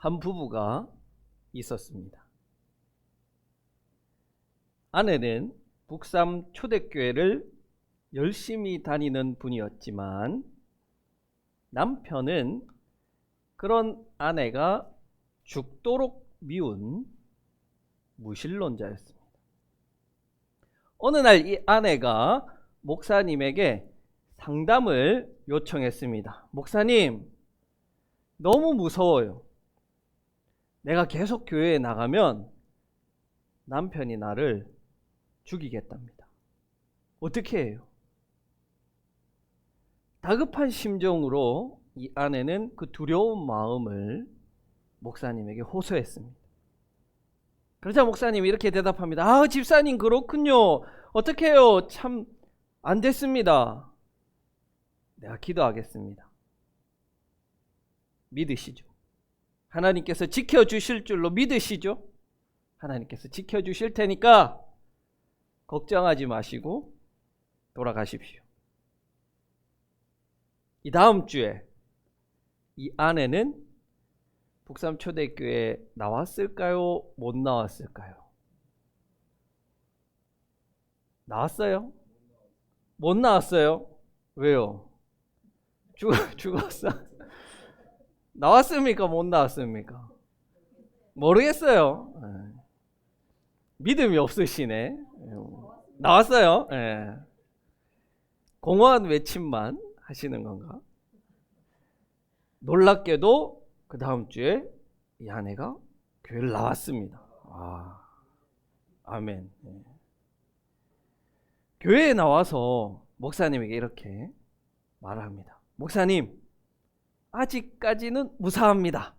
한 부부가 있었습니다. 아내는 북삼 초대교회를 열심히 다니는 분이었지만 남편은 그런 아내가 죽도록 미운 무신론자였습니다. 어느 날 이 아내가 목사님에게 상담을 요청했습니다. 목사님, 너무 무서워요. 내가 계속 교회에 나가면 남편이 나를 죽이겠답니다. 어떻게 해요? 다급한 심정으로 이 아내는 그 두려운 마음을 목사님에게 호소했습니다. 그러자 목사님이 이렇게 대답합니다. 아, 집사님 그렇군요. 어떻게 해요? 참 안 됐습니다. 내가 기도하겠습니다. 믿으시죠? 하나님께서 지켜주실 줄로 믿으시죠? 하나님께서 지켜주실 테니까 걱정하지 마시고 돌아가십시오. 이 다음 주에 이 아내는 북삼초대교회에 나왔을까요? 못 나왔을까요? 나왔어요? 못 나왔어요? 왜요? 죽었어? 나왔습니까? 못 나왔습니까? 모르겠어요. 믿음이 없으시네. 나왔어요? 공허한 외침만 하시는 건가? 놀랍게도 그 다음 주에 이 아내가 교회를 나왔습니다. 아멘. 교회에 나와서 목사님에게 이렇게 말을 합니다. 목사님, 아직까지는 무사합니다.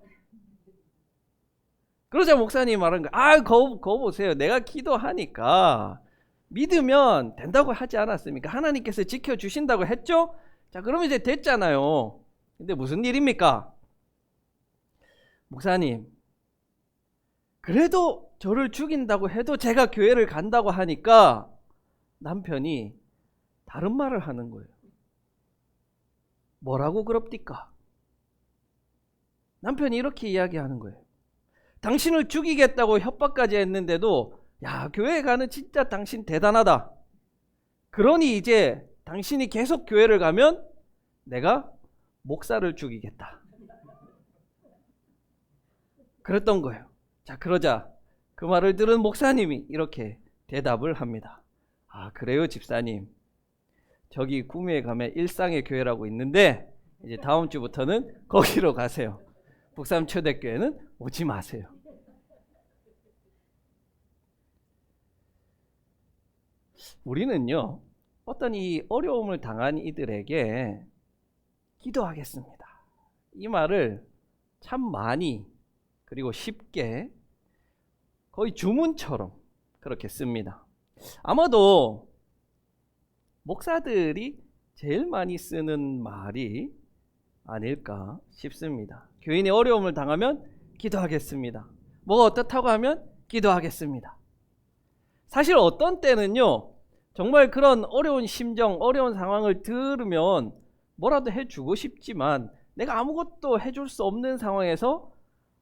그러자 목사님이 말한 거예요. 그거 보세요. 내가 기도하니까 믿으면 된다고 하지 않았습니까? 하나님께서 지켜주신다고 했죠? 자, 그러면 이제 됐잖아요. 근데 무슨 일입니까? 목사님, 그래도 저를 죽인다고 해도 제가 교회를 간다고 하니까 남편이 다른 말을 하는 거예요. 뭐라고 그럽니까? 남편이 이렇게 이야기하는 거예요. 당신을 죽이겠다고 협박까지 했는데도 야, 교회 가는 진짜 당신 대단하다. 그러니 이제 당신이 계속 교회를 가면 내가 목사를 죽이겠다. 그랬던 거예요. 자, 그러자 그 말을 들은 목사님이 이렇게 대답을 합니다. 그래요, 집사님. 저기 구미에 가면 일상의 교회라고 있는데 이제 다음 주부터는 거기로 가세요. 북삼초대교회는 오지 마세요. 우리는요, 어떤 이 어려움을 당한 이들에게 기도하겠습니다. 이 말을 참 많이 그리고 쉽게 거의 주문처럼 그렇게 씁니다. 아마도 목사들이 제일 많이 쓰는 말이 아닐까 싶습니다. 교인이 어려움을 당하면 기도하겠습니다. 뭐가 어떻다고 하면 기도하겠습니다. 사실 어떤 때는요, 정말 그런 어려운 심정, 어려운 상황을 들으면 뭐라도 해주고 싶지만 내가 아무것도 해줄 수 없는 상황에서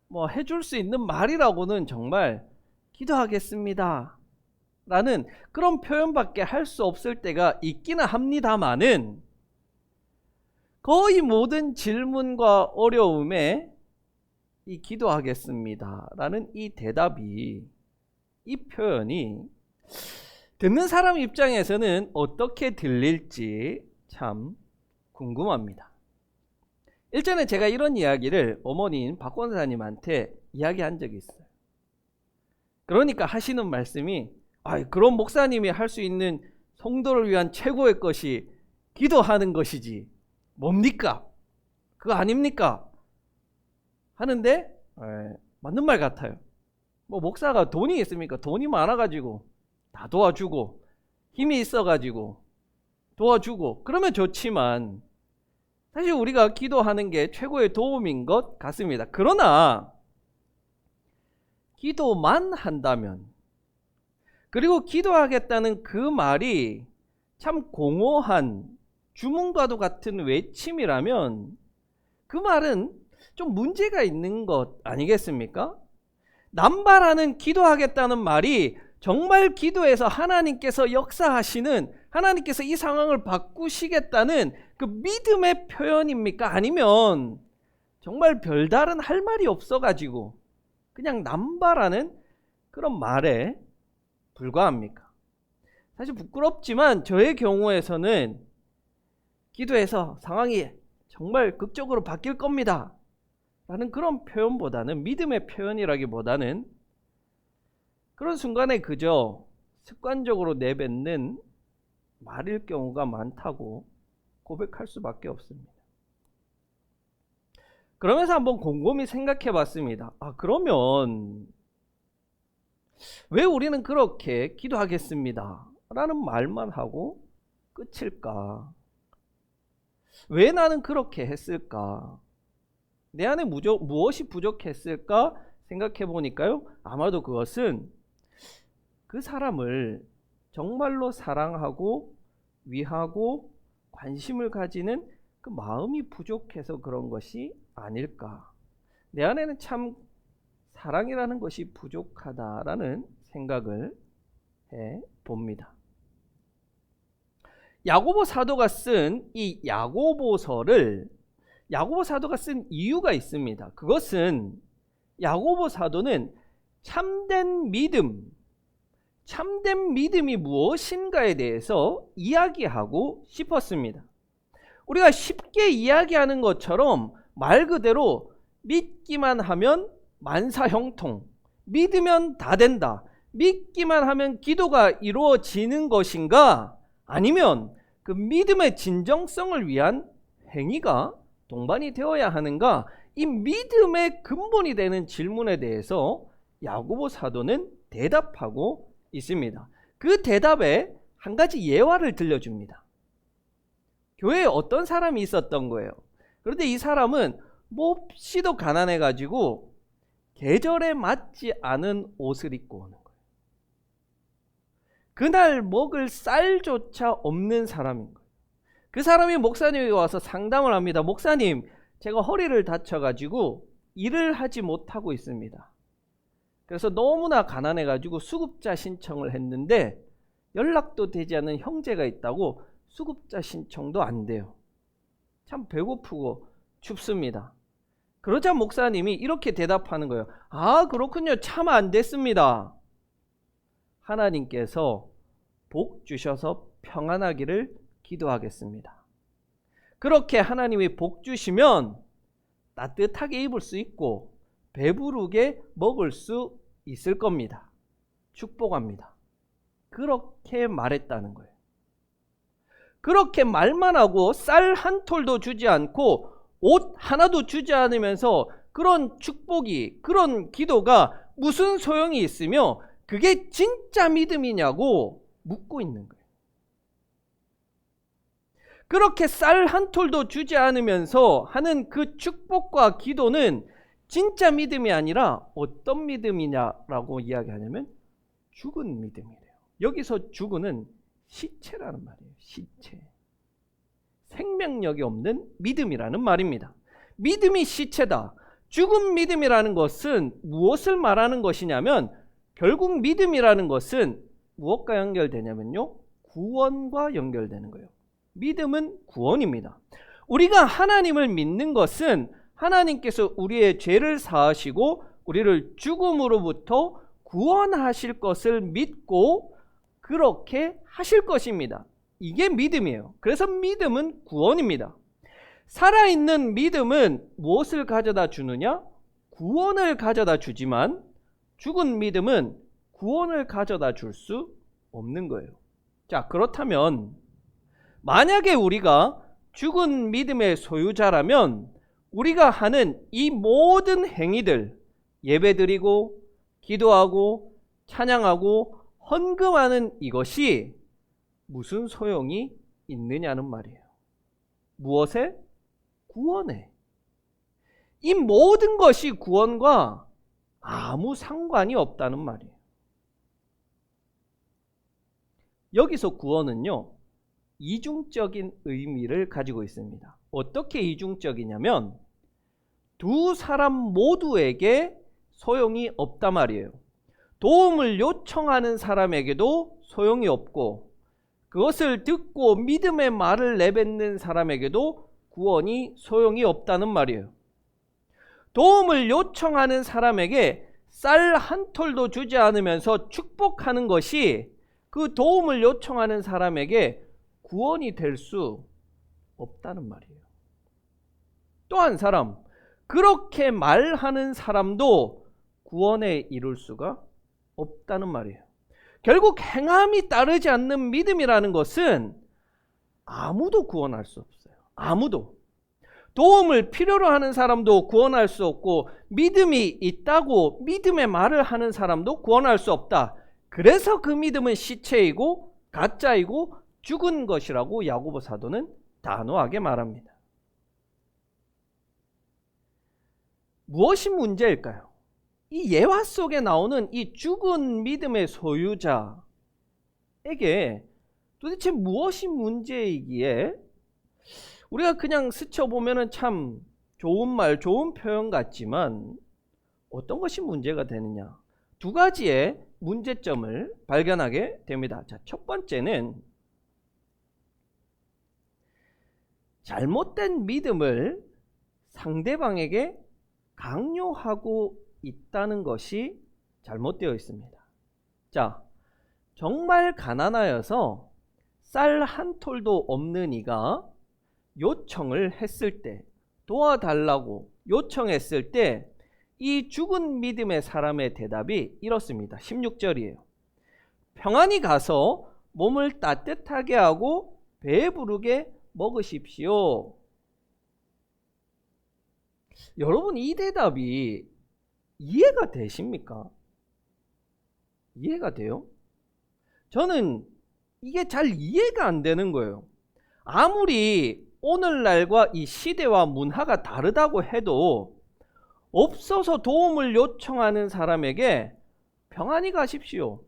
뭐 해줄 수 있는 말이라고는 정말 기도하겠습니다 라는 그런 표현밖에 할 수 없을 때가 있기는 합니다만은 거의 모든 질문과 어려움에 이 기도하겠습니다 라는 이 대답이, 이 표현이 듣는 사람 입장에서는 어떻게 들릴지 참 궁금합니다. 일전에 제가 이런 이야기를 어머니인 박 권사님한테 이야기한 적이 있어요. 그러니까 하시는 말씀이 그런 목사님이 할 수 있는 성도를 위한 최고의 것이 기도하는 것이지 뭡니까? 그거 아닙니까? 하는데 맞는 말 같아요. 뭐 목사가 돈이 있습니까? 돈이 많아가지고 다 도와주고 힘이 있어가지고 도와주고 그러면 좋지만 사실 우리가 기도하는 게 최고의 도움인 것 같습니다. 그러나 기도만 한다면, 그리고 기도하겠다는 그 말이 참 공허한 주문과도 같은 외침이라면 그 말은 좀 문제가 있는 것 아니겠습니까? 남발하는 기도하겠다는 말이 정말 기도해서 하나님께서 역사하시는, 하나님께서 이 상황을 바꾸시겠다는 그 믿음의 표현입니까? 아니면 정말 별다른 할 말이 없어가지고 그냥 남발하는 그런 말에 불과합니까? 사실 부끄럽지만 저의 경우에서는 기도해서 상황이 정말 극적으로 바뀔 겁니다 라는 그런 표현보다는, 믿음의 표현이라기보다는 그런 순간에 그저 습관적으로 내뱉는 말일 경우가 많다고 고백할 수밖에 없습니다. 그러면서 한번 곰곰이 생각해 봤습니다. 그러면 왜 우리는 그렇게 기도하겠습니다 라는 말만 하고 끝일까? 왜 나는 그렇게 했을까? 내 안에 무엇이 부족했을까 생각해 보니까요, 아마도 그것은 그 사람을 정말로 사랑하고 위하고 관심을 가지는 그 마음이 부족해서 그런 것이 아닐까. 내 안에는 참 사랑이라는 것이 부족하다라는 생각을 해 봅니다. 야고보 사도가 쓴 이 야고보 사도가 쓴 이유가 있습니다. 그것은 야고보 사도는 참된 믿음이 무엇인가에 대해서 이야기하고 싶었습니다. 우리가 쉽게 이야기하는 것처럼 말 그대로 믿기만 하면 만사형통, 믿으면 다 된다, 믿기만 하면 기도가 이루어지는 것인가, 아니면 그 믿음의 진정성을 위한 행위가 동반이 되어야 하는가, 이 믿음의 근본이 되는 질문에 대해서 야고보 사도는 대답하고 있습니다. 그 대답에 한 가지 예화를 들려줍니다. 교회에 어떤 사람이 있었던 거예요. 그런데 이 사람은 몹시도 가난해가지고 계절에 맞지 않은 옷을 입고 오는 거예요. 그날 먹을 쌀조차 없는 사람인 거예요. 그 사람이 목사님에게 와서 상담을 합니다. 목사님, 제가 허리를 다쳐가지고 일을 하지 못하고 있습니다. 그래서 너무나 가난해가지고 수급자 신청을 했는데 연락도 되지 않는 형제가 있다고 수급자 신청도 안 돼요. 참 배고프고 춥습니다. 그러자 목사님이 이렇게 대답하는 거예요. 그렇군요. 참 안 됐습니다. 하나님께서 복 주셔서 평안하기를 기도하겠습니다. 그렇게 하나님이 복 주시면 따뜻하게 입을 수 있고 배부르게 먹을 수 있을 겁니다. 축복합니다. 그렇게 말했다는 거예요. 그렇게 말만 하고 쌀 한 톨도 주지 않고 옷 하나도 주지 않으면서 그런 축복이, 그런 기도가 무슨 소용이 있으며 그게 진짜 믿음이냐고 묻고 있는 거예요. 그렇게 쌀 한 톨도 주지 않으면서 하는 그 축복과 기도는 진짜 믿음이 아니라 어떤 믿음이냐라고 이야기하냐면 죽은 믿음이래요. 여기서 죽은은 시체라는 말이에요. 시체. 생명력이 없는 믿음이라는 말입니다. 믿음이 시체다. 죽은 믿음이라는 것은 무엇을 말하는 것이냐면 결국 믿음이라는 것은 무엇과 연결되냐면요, 구원과 연결되는 거예요. 믿음은 구원입니다. 우리가 하나님을 믿는 것은 하나님께서 우리의 죄를 사하시고 우리를 죽음으로부터 구원하실 것을 믿고 그렇게 하실 것입니다. 이게 믿음이에요. 그래서 믿음은 구원입니다. 살아있는 믿음은 무엇을 가져다 주느냐? 구원을 가져다 주지만 죽은 믿음은 구원을 가져다 줄 수 없는 거예요. 자, 그렇다면 만약에 우리가 죽은 믿음의 소유자라면 우리가 하는 이 모든 행위들, 예배드리고 기도하고 찬양하고 헌금하는 이것이 무슨 소용이 있느냐는 말이에요. 무엇에? 구원에. 이 모든 것이 구원과 아무 상관이 없다는 말이에요. 여기서 구원은요, 이중적인 의미를 가지고 있습니다. 어떻게 이중적이냐면 두 사람 모두에게 소용이 없단 말이에요. 도움을 요청하는 사람에게도 소용이 없고, 그것을 듣고 믿음의 말을 내뱉는 사람에게도 구원이 소용이 없다는 말이에요. 도움을 요청하는 사람에게 쌀 한 톨도 주지 않으면서 축복하는 것이 그 도움을 요청하는 사람에게 구원이 될 수 없다는 말이에요. 또 한 사람, 그렇게 말하는 사람도 구원에 이룰 수가 없다는 말이에요. 결국 행함이 따르지 않는 믿음이라는 것은 아무도 구원할 수 없어요. 아무도. 도움을 필요로 하는 사람도 구원할 수 없고, 믿음이 있다고 믿음의 말을 하는 사람도 구원할 수 없다. 그래서 그 믿음은 시체이고 가짜이고 죽은 것이라고 야고보 사도는 단호하게 말합니다. 무엇이 문제일까요? 이 예화 속에 나오는 이 죽은 믿음의 소유자에게 도대체 무엇이 문제이기에 우리가 그냥 스쳐보면 참 좋은 말, 좋은 표현 같지만 어떤 것이 문제가 되느냐? 두 가지의 문제점을 발견하게 됩니다. 자, 첫 번째는 잘못된 믿음을 상대방에게 강요하고 있다는 것이 잘못되어 있습니다. 자, 정말 가난하여서 쌀 한 톨도 없는 이가 요청을 했을 때, 도와달라고 요청했을 때 이 죽은 믿음의 사람의 대답이 이렇습니다. 16절이에요. 평안히 가서 몸을 따뜻하게 하고 배부르게 먹으십시오. 여러분, 이 대답이 이해가 되십니까? 이해가 돼요? 저는 이게 잘 이해가 안 되는 거예요. 아무리 오늘날과 이 시대와 문화가 다르다고 해도 없어서 도움을 요청하는 사람에게 평안히 가십시오,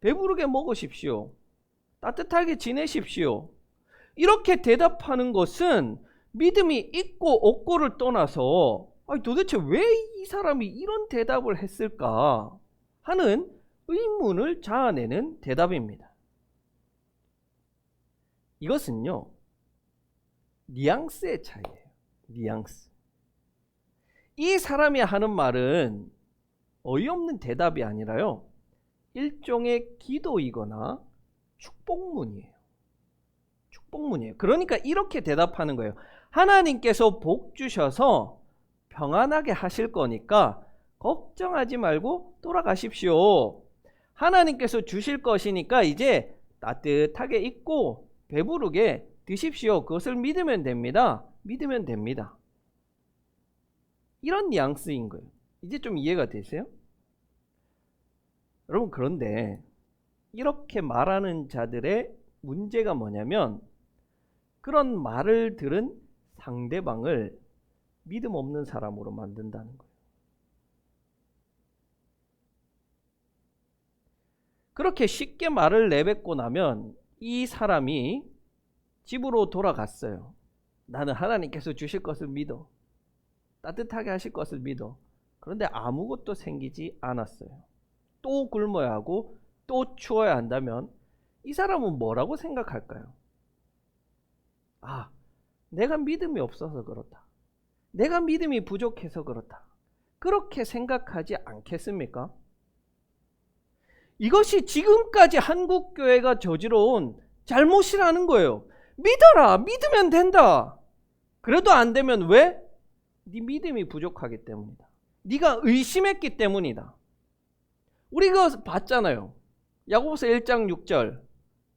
배부르게 먹으십시오, 따뜻하게 지내십시오, 이렇게 대답하는 것은 믿음이 있고 없고를 떠나서 도대체 왜 이 사람이 이런 대답을 했을까 하는 의문을 자아내는 대답입니다. 이것은요, 뉘앙스의 차이예요. 뉘앙스. 이 사람이 하는 말은 어이없는 대답이 아니라요, 일종의 기도이거나 축복문이에요. 축복문이에요. 그러니까 이렇게 대답하는 거예요. 하나님께서 복 주셔서 평안하게 하실 거니까 걱정하지 말고 돌아가십시오. 하나님께서 주실 것이니까 이제 따뜻하게 입고 배부르게 드십시오. 그것을 믿으면 됩니다. 믿으면 됩니다. 이런 뉘앙스인 거예요. 이제 좀 이해가 되세요? 여러분, 그런데 이렇게 말하는 자들의 문제가 뭐냐면, 그런 말을 들은 상대방을 믿음 없는 사람으로 만든다는 거예요. 그렇게 쉽게 말을 내뱉고 나면 이 사람이 집으로 돌아갔어요. 나는 하나님께서 주실 것을 믿어, 따뜻하게 하실 것을 믿어. 그런데 아무것도 생기지 않았어요. 또 굶어야 하고 또 추워야 한다면 이 사람은 뭐라고 생각할까요? 내가 믿음이 없어서 그렇다, 내가 믿음이 부족해서 그렇다, 그렇게 생각하지 않겠습니까? 이것이 지금까지 한국교회가 저지러온 잘못이라는 거예요. 믿어라, 믿으면 된다. 그래도 안 되면 왜? 네 믿음이 부족하기 때문이다. 네가 의심했기 때문이다. 우리가 봤잖아요. 야고보서 1장 6절.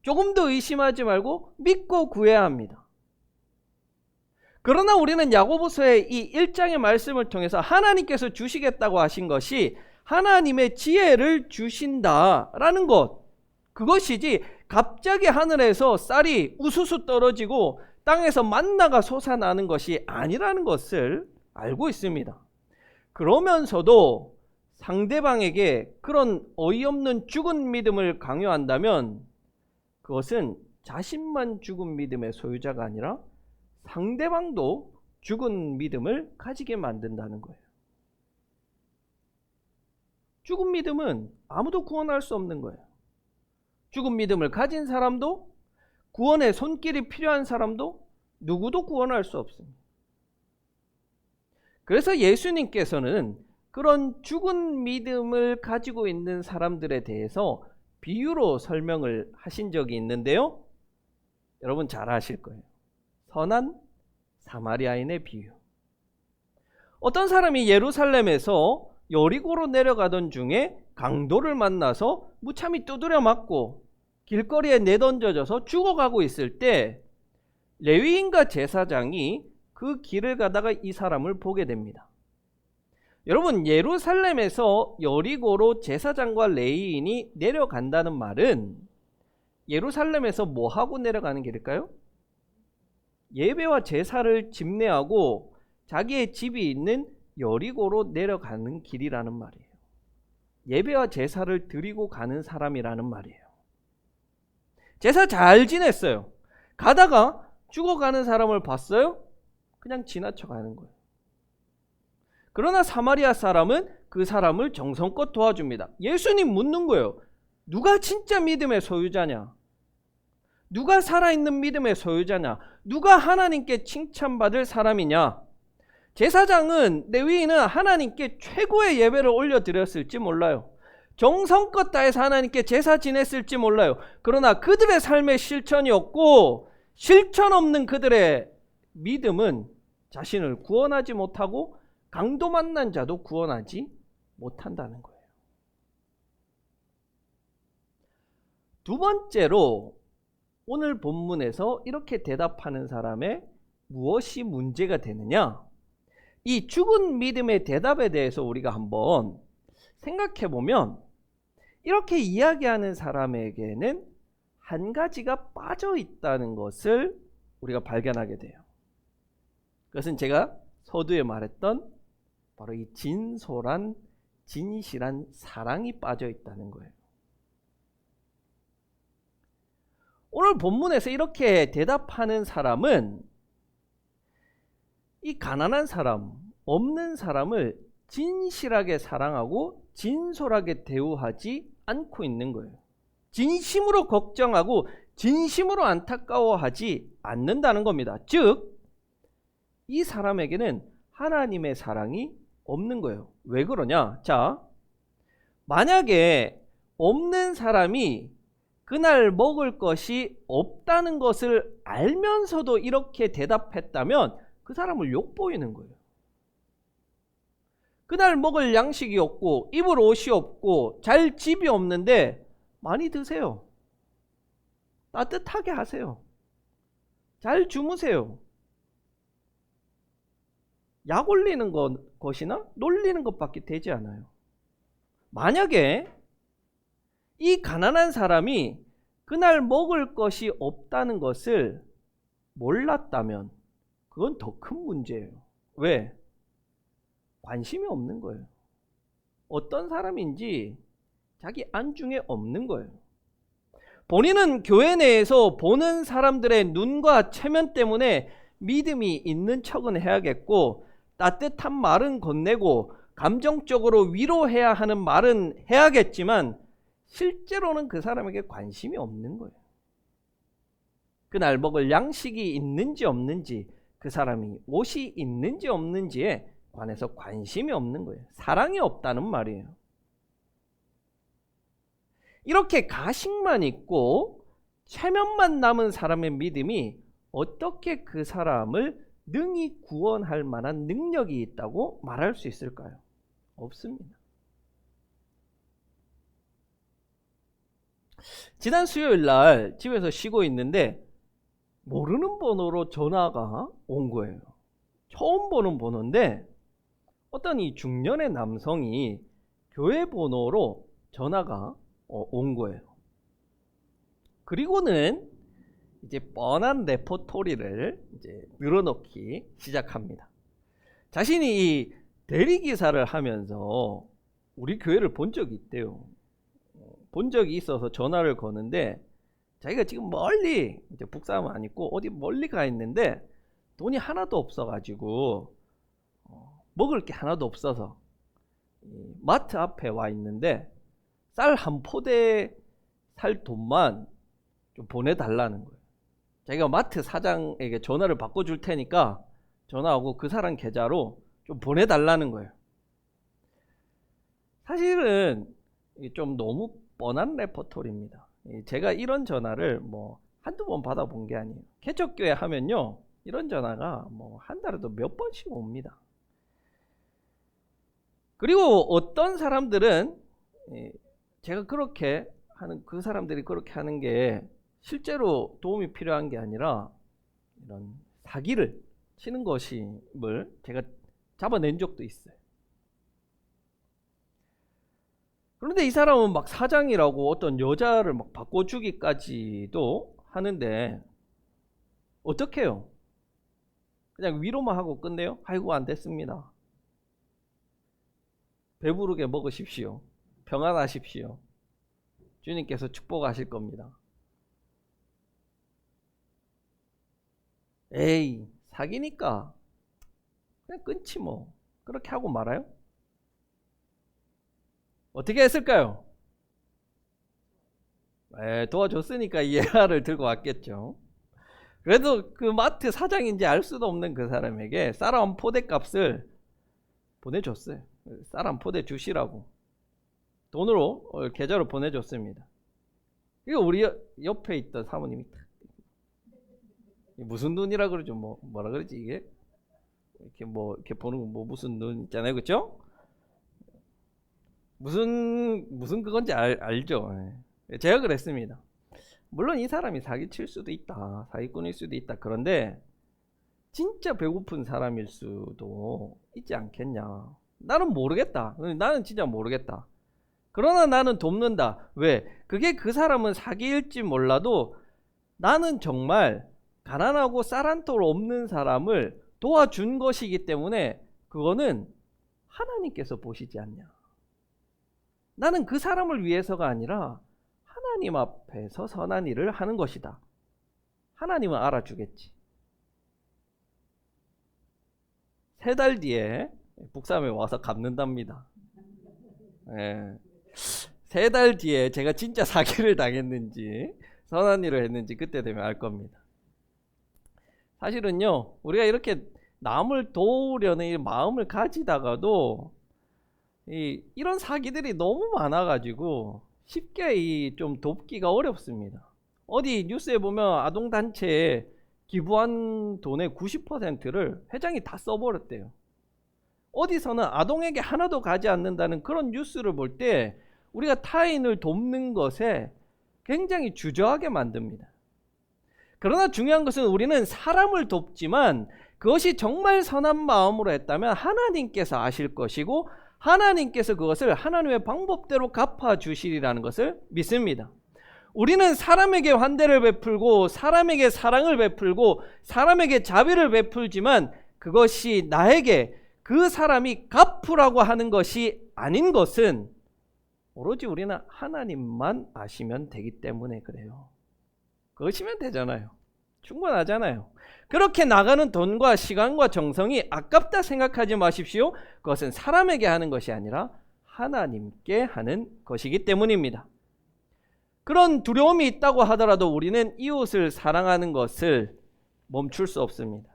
조금 더 의심하지 말고 믿고 구해야 합니다. 그러나 우리는 야고보서의 이 1장의 말씀을 통해서 하나님께서 주시겠다고 하신 것이 하나님의 지혜를 주신다라는 것, 그것이지 갑자기 하늘에서 쌀이 우수수 떨어지고 땅에서 만나가 솟아나는 것이 아니라는 것을 알고 있습니다. 그러면서도 상대방에게 그런 어이없는 죽은 믿음을 강요한다면 그것은 자신만 죽은 믿음의 소유자가 아니라 상대방도 죽은 믿음을 가지게 만든다는 거예요. 죽은 믿음은 아무도 구원할 수 없는 거예요. 죽은 믿음을 가진 사람도, 구원의 손길이 필요한 사람도 누구도 구원할 수 없습니다. 그래서 예수님께서는 그런 죽은 믿음을 가지고 있는 사람들에 대해서 비유로 설명을 하신 적이 있는데요. 여러분 잘 아실 거예요. 선한 사마리아인의 비유. 어떤 사람이 예루살렘에서 여리고로 내려가던 중에 강도를 만나서 무참히 두드려 맞고 길거리에 내던져져서 죽어가고 있을 때 레위인과 제사장이 그 길을 가다가 이 사람을 보게 됩니다. 여러분, 예루살렘에서 여리고로 제사장과 레위인이 내려간다는 말은 예루살렘에서 뭐 하고 내려가는 길일까요? 예배와 제사를 집례하고 자기의 집이 있는 여리고로 내려가는 길이라는 말이에요. 예배와 제사를 드리고 가는 사람이라는 말이에요. 제사 잘 지냈어요. 가다가 죽어가는 사람을 봤어요? 그냥 지나쳐 가는 거예요. 그러나 사마리아 사람은 그 사람을 정성껏 도와줍니다. 예수님 묻는 거예요. 누가 진짜 믿음의 소유자냐? 누가 살아있는 믿음의 소유자냐? 누가 하나님께 칭찬받을 사람이냐? 제사장은, 레위인은 하나님께 최고의 예배를 올려드렸을지 몰라요. 정성껏 다해서 하나님께 제사 지냈을지 몰라요. 그러나 그들의 삶에 실천이 없고 실천 없는 그들의 믿음은 자신을 구원하지 못하고 강도 만난 자도 구원하지 못한다는 거예요. 두 번째로 오늘 본문에서 이렇게 대답하는 사람의 무엇이 문제가 되느냐? 이 죽은 믿음의 대답에 대해서 우리가 한번 생각해 보면 이렇게 이야기하는 사람에게는 한 가지가 빠져 있다는 것을 우리가 발견하게 돼요. 그것은 제가 서두에 말했던 바로 이 진솔한, 진실한 사랑이 빠져 있다는 거예요. 오늘 본문에서 이렇게 대답하는 사람은 이 가난한 사람, 없는 사람을 진실하게 사랑하고 진솔하게 대우하지 않고 있는 거예요. 진심으로 걱정하고 진심으로 안타까워하지 않는다는 겁니다. 즉, 이 사람에게는 하나님의 사랑이 없는 거예요. 왜 그러냐? 자, 만약에 없는 사람이 그날 먹을 것이 없다는 것을 알면서도 이렇게 대답했다면 그 사람을 욕보이는 거예요. 그날 먹을 양식이 없고 입을 옷이 없고 잘 집이 없는데 많이 드세요. 따뜻하게 하세요. 잘 주무세요. 약 올리는 것이나 놀리는 것밖에 되지 않아요. 만약에 이 가난한 사람이 그날 먹을 것이 없다는 것을 몰랐다면 그건 더 큰 문제예요. 왜? 관심이 없는 거예요. 어떤 사람인지 자기 안중에 없는 거예요. 본인은 교회 내에서 보는 사람들의 눈과 체면 때문에 믿음이 있는 척은 해야겠고 따뜻한 말은 건네고 감정적으로 위로해야 하는 말은 해야겠지만 실제로는 그 사람에게 관심이 없는 거예요. 그날 먹을 양식이 있는지 없는지, 그 사람이 옷이 있는지 없는지에 관해서 관심이 없는 거예요. 사랑이 없다는 말이에요. 이렇게 가식만 있고 체면만 남은 사람의 믿음이 어떻게 그 사람을 능히 구원할 만한 능력이 있다고 말할 수 있을까요? 없습니다. 지난 수요일 날 집에서 쉬고 있는데 모르는 번호로 전화가 온 거예요. 처음 보는 번호인데 어떤 이 중년의 남성이 교회 번호로 전화가 온 거예요. 그리고는 이제 뻔한 레포토리를 이제 늘어놓기 시작합니다. 자신이 이 대리기사를 하면서 우리 교회를 본 적이 있대요. 본 적이 있어서 전화를 거는데 자기가 지금 멀리, 이제 북사람은 아니고 어디 멀리 가 있는데 돈이 하나도 없어가지고 먹을 게 하나도 없어서 마트 앞에 와 있는데 쌀 한 포대 살 돈만 좀 보내달라는 거예요. 자기가 마트 사장에게 전화를 바꿔줄 테니까 전화하고 그 사람 계좌로 좀 보내달라는 거예요. 사실은 좀 너무 뻔한 레퍼토리입니다. 제가 이런 전화를 뭐 한두 번 받아본 게 아니에요. 개척교회 하면요, 이런 전화가 뭐 한 달에도 몇 번씩 옵니다. 그리고 어떤 사람들은 제가 그렇게 하는, 그 사람들이 그렇게 하는 게 실제로 도움이 필요한 게 아니라 이런 사기를 치는 것임을 제가 잡아낸 적도 있어요. 그런데 이 사람은 막 사장이라고 어떤 여자를 막 바꿔주기까지도 하는데 어떻게 해요? 그냥 위로만 하고 끝내요? 아이고 안 됐습니다. 배부르게 먹으십시오. 평안하십시오. 주님께서 축복하실 겁니다. 에이, 사기니까 그냥 끊지 뭐. 그렇게 하고 말아요? 어떻게 했을까요? 도와줬으니까 이해를 들고 왔겠죠. 그래도 그 마트 사장인지 알 수도 없는 그 사람에게 쌀 한 포대 값을 보내줬어요. 쌀 한 포대 주시라고 돈으로 계좌로 보내줬습니다. 이거 우리 옆에 있던 사모님이 무슨 눈이라 그러죠? 뭐라 그러지 이게? 이렇게 보는 거 무슨 눈 있잖아요, 그렇죠? 무슨 그건지 알죠? 제가 그랬습니다. 물론 이 사람이 사기칠 수도 있다, 사기꾼일 수도 있다. 그런데 진짜 배고픈 사람일 수도 있지 않겠냐. 나는 모르겠다. 나는 진짜 모르겠다. 그러나 나는 돕는다. 왜? 그게 그 사람은 사기일지 몰라도 나는 정말 가난하고 쌀 한 톨 없는 사람을 도와준 것이기 때문에 그거는 하나님께서 보시지 않냐. 나는 그 사람을 위해서가 아니라 하나님 앞에서 선한 일을 하는 것이다. 하나님은 알아주겠지. 3달 뒤에 북삼에 와서 갚는답니다. 3달 뒤에 제가 진짜 사기를 당했는지 선한 일을 했는지 그때 되면 알 겁니다. 사실은요, 우리가 이렇게 남을 도우려는 이 마음을 가지다가도 이런 사기들이 너무 많아가지고 쉽게 좀 돕기가 어렵습니다. 어디 뉴스에 보면 아동단체에 기부한 돈의 90%를 회장이 다 써버렸대요. 어디서는 아동에게 하나도 가지 않는다는 그런 뉴스를 볼 때 우리가 타인을 돕는 것에 굉장히 주저하게 만듭니다. 그러나 중요한 것은 우리는 사람을 돕지만 그것이 정말 선한 마음으로 했다면 하나님께서 아실 것이고 하나님께서 그것을 하나님의 방법대로 갚아주시리라는 것을 믿습니다. 우리는 사람에게 환대를 베풀고 사람에게 사랑을 베풀고 사람에게 자비를 베풀지만 그것이 나에게 그 사람이 갚으라고 하는 것이 아닌 것은 오로지 우리는 하나님만 아시면 되기 때문에 그래요. 그것이면 되잖아요. 충분하잖아요. 그렇게 나가는 돈과 시간과 정성이 아깝다 생각하지 마십시오. 그것은 사람에게 하는 것이 아니라 하나님께 하는 것이기 때문입니다. 그런 두려움이 있다고 하더라도 우리는 이웃을 사랑하는 것을 멈출 수 없습니다.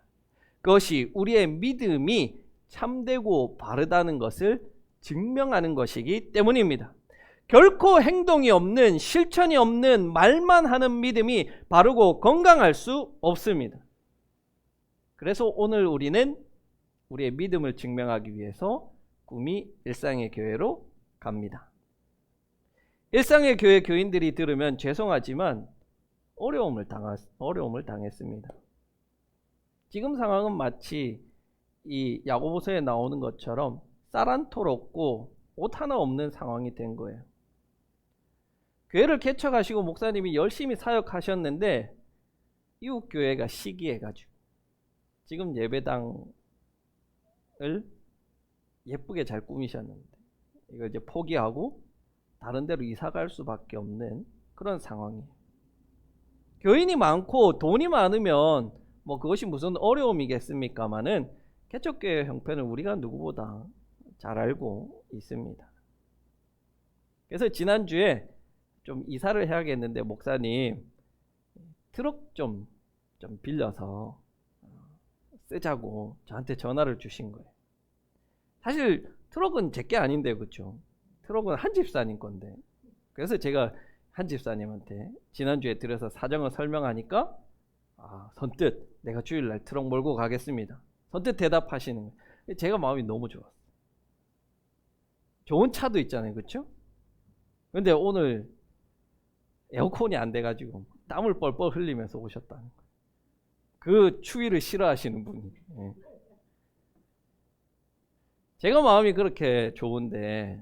그것이 우리의 믿음이 참되고 바르다는 것을 증명하는 것이기 때문입니다. 결코 행동이 없는, 실천이 없는 말만 하는 믿음이 바르고 건강할 수 없습니다. 그래서 오늘 우리는 우리의 믿음을 증명하기 위해서 꿈이 일상의 교회로 갑니다. 일상의 교회 교인들이 들으면 죄송하지만 어려움을 당했습니다. 지금 상황은 마치 이 야고보서에 나오는 것처럼 쌀 한 톨 없고 옷 하나 없는 상황이 된 거예요. 교회를 개척하시고 목사님이 열심히 사역하셨는데 이웃 교회가 시기해가지고 지금 예배당을 예쁘게 잘 꾸미셨는데 이거 이제 포기하고 다른 데로 이사 갈 수밖에 없는 그런 상황이에요. 교인이 많고 돈이 많으면 뭐 그것이 무슨 어려움이겠습니까마는 개척교회 형편을 우리가 누구보다 잘 알고 있습니다. 그래서 지난주에 좀 이사를 해야겠는데 목사님 트럭 좀 빌려서 쓰자고 저한테 전화를 주신 거예요. 사실 트럭은 제게 아닌데 그렇죠? 트럭은 한 집사님 건데. 그래서 제가 한 집사님한테 지난주에 들어서 사정을 설명하니까 선뜻 내가 주일날 트럭 몰고 가겠습니다. 선뜻 대답하시는 거예요. 제가 마음이 너무 좋았어요. 좋은 차도 있잖아요. 그렇죠? 근데 오늘 에어컨이 안 돼가지고 땀을 뻘뻘 흘리면서 오셨다는 거예요. 그 추위를 싫어하시는 분이. 제가 마음이 그렇게 좋은데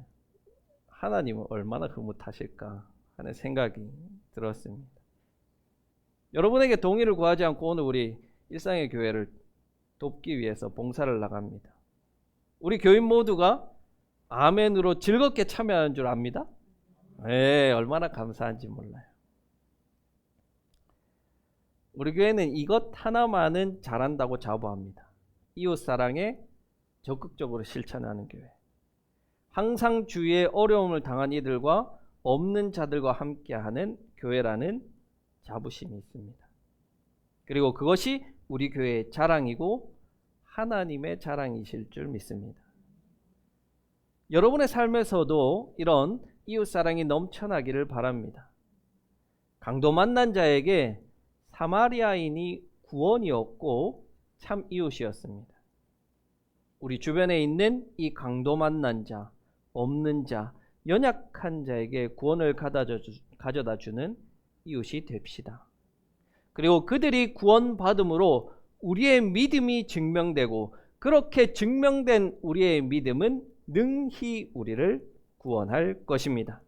하나님은 얼마나 흐뭇하실까 하는 생각이 들었습니다. 여러분에게 동의를 구하지 않고 오늘 우리 일상의 교회를 돕기 위해서 봉사를 나갑니다. 우리 교인 모두가 아멘으로 즐겁게 참여하는 줄 압니다. 얼마나 감사한지 몰라요. 우리 교회는 이것 하나만은 잘한다고 자부합니다. 이웃사랑에 적극적으로 실천하는 교회. 항상 주위에 어려움을 당한 이들과 없는 자들과 함께하는 교회라는 자부심이 있습니다. 그리고 그것이 우리 교회의 자랑이고 하나님의 자랑이실 줄 믿습니다. 여러분의 삶에서도 이런 이웃사랑이 넘쳐나기를 바랍니다. 강도 만난 자에게 사마리아인이 구원이었고 참 이웃이었습니다. 우리 주변에 있는 이 강도 만난 자, 없는 자, 연약한 자에게 구원을 가져다 주는 이웃이 됩시다. 그리고 그들이 구원받음으로 우리의 믿음이 증명되고 그렇게 증명된 우리의 믿음은 능히 우리를 구원할 것입니다.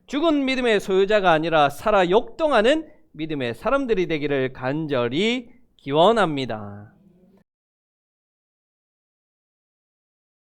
죽은 믿음의 소유자가 아니라 살아 역동하는 믿음의 사람들이 되기를 간절히 기원합니다.